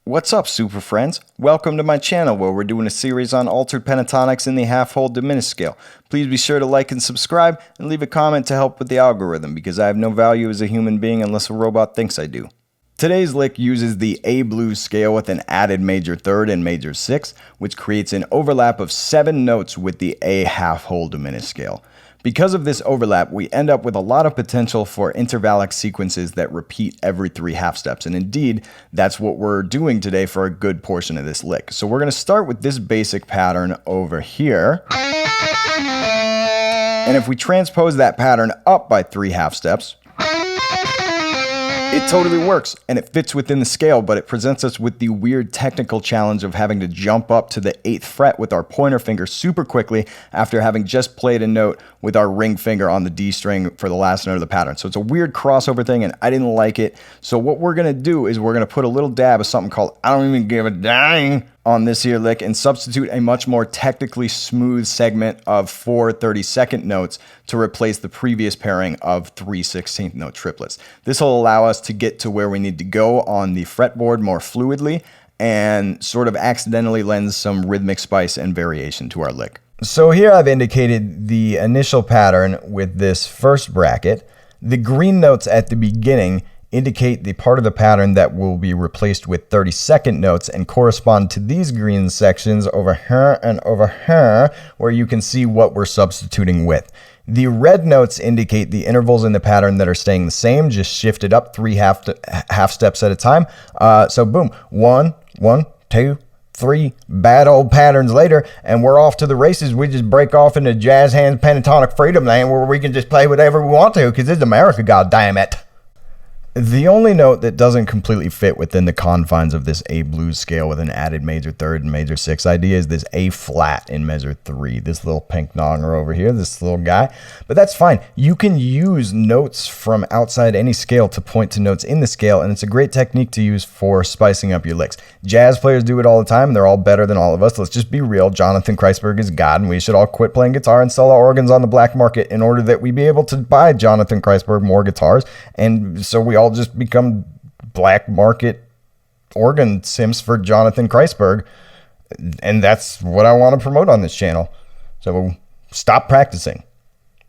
What's up, super friends? Welcome to my channel where we're doing a series on altered pentatonics in the half-whole diminished scale. Please be sure to like and subscribe and leave a comment to help with the algorithm because I have no value as a human being unless a robot thinks I do. Today's lick uses the A blues scale with an added major third and major sixth, which creates an overlap of 7 notes with the A half-whole diminished scale. Because of this overlap, we end up with a lot of potential for intervallic sequences that repeat every 3 half steps, and indeed, that's what we're doing today for a good portion of this lick. So we're going to start with this basic pattern over here, and if we transpose that pattern up by 3 half steps, it totally works, and it fits within the scale, but it presents us with the weird technical challenge of having to jump up to the 8th fret with our pointer finger super quickly after having just played a note with our ring finger on the D string for the last note of the pattern. So it's a weird crossover thing, and I didn't like it. So what we're going to do is we're going to put a little dab of something called I don't even give a dang on this here lick and substitute a much more technically smooth segment of 4 32nd notes to replace the previous pairing of 3 16th note triplets. This will allow us to get to where we need to go on the fretboard more fluidly and sort of accidentally lends some rhythmic spice and variation to our lick. So here I've indicated the initial pattern with this first bracket. The green notes at the beginning indicate the part of the pattern that will be replaced with 32nd notes and correspond to these green sections over here and over here where you can see what we're substituting with. The red notes indicate the intervals in the pattern that are staying the same, just shifted up 3 half steps at a time. So boom, 1, 2, 3 bad old patterns later, and we're off to the races. We just break off into jazz hands pentatonic freedom land where we can just play whatever we want to because it's America, goddammit. The only note that doesn't completely fit within the confines of this A blues scale with an added major third and major sixth idea is this A flat in measure 3. This little pink nonger over here, this little guy. But that's fine. You can use notes from outside any scale to point to notes in the scale, and it's a great technique to use for spicing up your licks. Jazz players do it all the time, and they're all better than all of us. Let's just be real. Jonathan Kreisberg is God, and we should all quit playing guitar and sell our organs on the black market in order that we be able to buy Jonathan Kreisberg more guitars, and so we all just become black market organ simps for Jonathan Kreisberg, and that's what I want to promote on this channel. So stop practicing,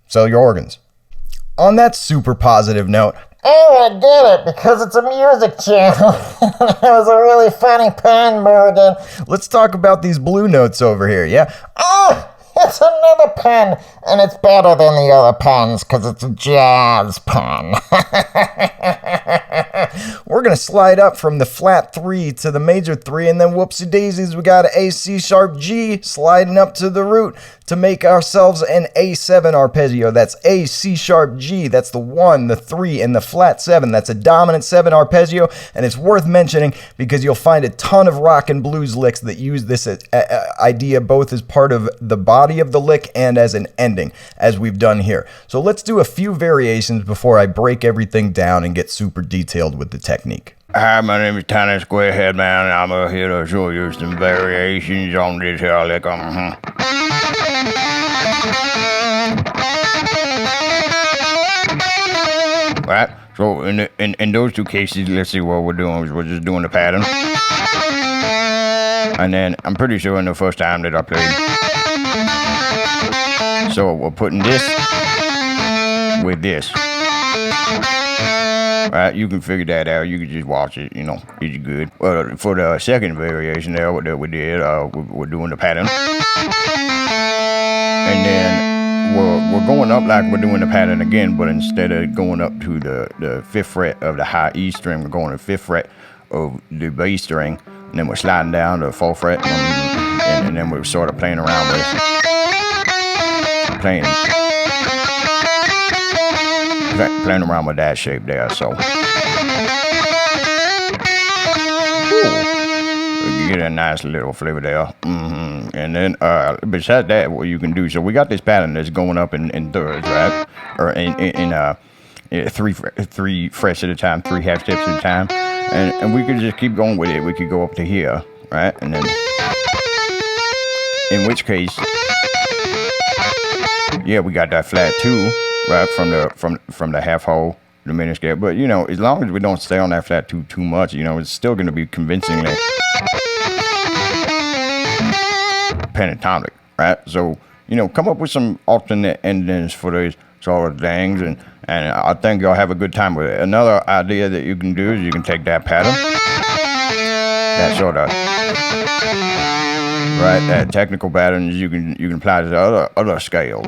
sell your organs. On that super positive note, oh, I get it, because it's a music channel. It was a really funny pun, Morgan. Let's talk about these blue notes over here, yeah? Oh, it's another pun, and it's better than the other puns, because it's a jazz pun. We're going to slide up from the flat 3 to the major 3, and then whoopsie daisies, we got an A, C sharp, G sliding up to the root to make ourselves an A7 arpeggio. That's A, C sharp, G. That's the 1, the 3, and the flat 7. That's a dominant 7 arpeggio, and it's worth mentioning because you'll find a ton of rock and blues licks that use this idea both as part of the body of the lick and as an ending, as we've done here. So let's do a few variations before I break everything down and get super detailed with the technique. Hi, my name is Tiny Squarehead Man, and I'm here to show you some variations on this here lick. Right, so in those 2 cases, let's see what we're doing. We're just doing the pattern. And then I'm pretty sure in the first time that I played. So we're putting this with this. Right, you can figure that out. You can just watch it, you know, it's good. Well, for the second variation there, what we did, we're doing the pattern. And then we're going up like we're doing the pattern again, but instead of going up to the 5th fret of the high E string, we're going to the 5th fret of the B string, and then we're sliding down to the 4th fret, and then we're sort of playing around with playing around with that shape there, so you get a nice little flavor there. And then besides that, what you can do, so we got this pattern that's going up in thirds, right, or in 3 frets at a time, 3 half steps at a time, and we could just keep going with it. We could go up to here, right, and then in which case, yeah, we got that flat 2, right, from the half whole diminished scale. But, you know, as long as we don't stay on that flat too much, you know, it's still going to be convincingly pentatonic, right? So, you know, come up with some alternate endings for these sort of things, and I think you'll have a good time with it. Another idea that you can do is you can take that pattern, that sort of, right, that technical patterns you can apply to other scales.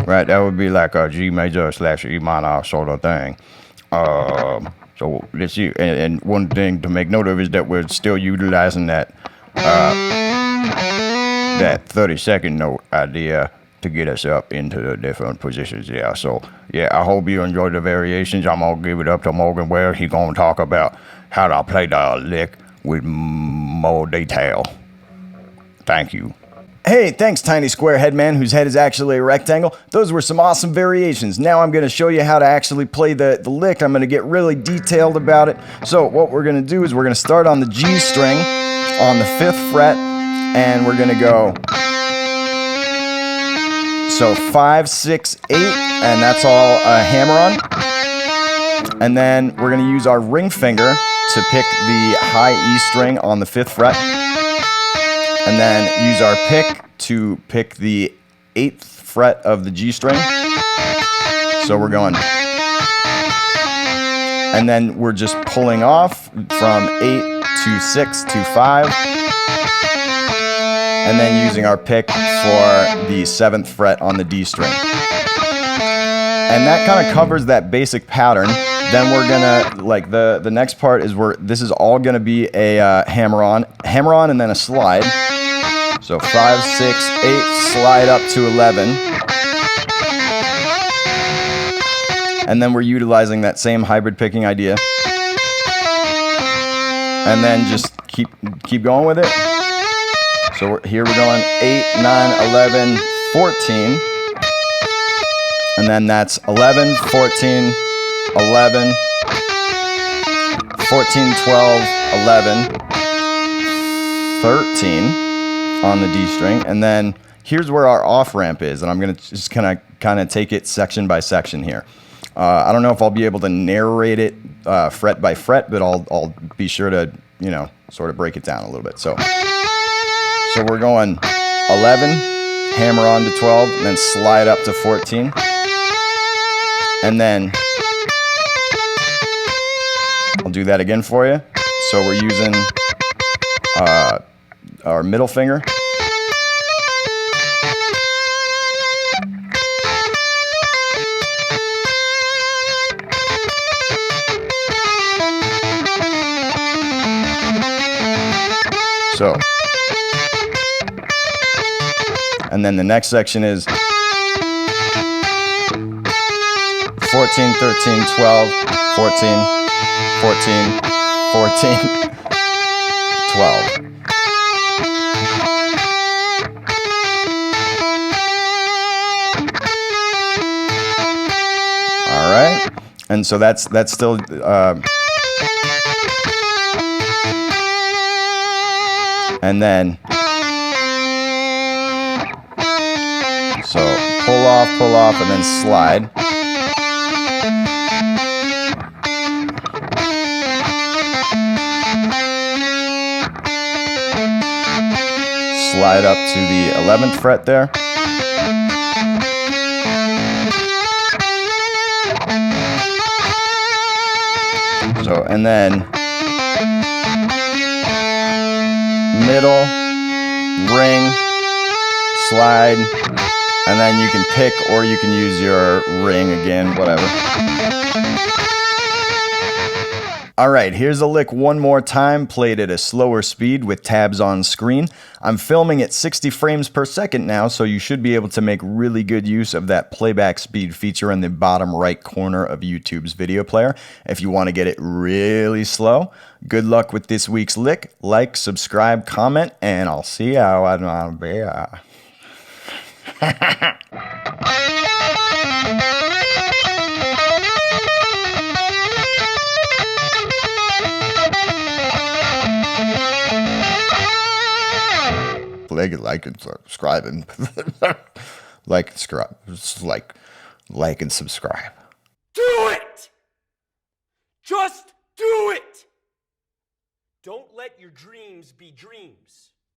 Right, that would be like a G major / E minor sort of thing. So let's see, and one thing to make note of is that we're still utilizing that 30-second note idea to get us up into the different positions. Yeah, so yeah, I hope you enjoyed the variations. I'm gonna give it up to Morgan where he's gonna talk about how to play the lick with more detail. Thank you. Hey, thanks, Tiny Square Head Man, whose head is actually a rectangle. Those were some awesome variations. Now I'm going to show you how to actually play the lick. I'm going to get really detailed about it. So what we're going to do is we're going to start on the G string on the 5th fret, and we're going to go, so 5, 6, 8, and that's all a hammer on. And then we're going to use our ring finger to pick the high E string on the 5th fret. And then use our pick to pick the 8th fret of the G string. So we're going. And then we're just pulling off from 8 to 6 to 5. And then using our pick for the 7th fret on the D string. And that kind of covers that basic pattern. Then we're gonna, like, the next part is this is all gonna be a hammer on, and then a slide. So 5, 6, 8, slide up to 11. And then we're utilizing that same hybrid picking idea. And then just keep going with it. So here we're going 8, 9, 11, 14. And then that's 11, 14, 11, 14, 12, 11, 13 on the D string. And then here's where our off ramp is, and I'm going to just kind of take it section by section here. I don't know if I'll be able to narrate it fret by fret, but I'll be sure to, you know, sort of break it down a little bit. So we're going 11, hammer on to 12, and then slide up to 14. And then I'll do that again for you. So we're using our middle finger. So, and then the next section is 14, 13, 12, 14, 14, 14, 12. All right, and so that's still and then so pull off, and then slide. Slide up to the 11th fret there. So, and then middle, ring, slide, and then you can pick or you can use your ring again, whatever. All right, here's a lick one more time, played at a slower speed with tabs on screen. I'm filming at 60 frames per second now, so you should be able to make really good use of that playback speed feature in the bottom right corner of YouTube's video player. If you want to get it really slow, good luck with this week's lick. Like, subscribe, comment, and I'll see you out on beer. like and subscribing. Like and subscribe. Do it! Just do it! Don't let your dreams be dreams.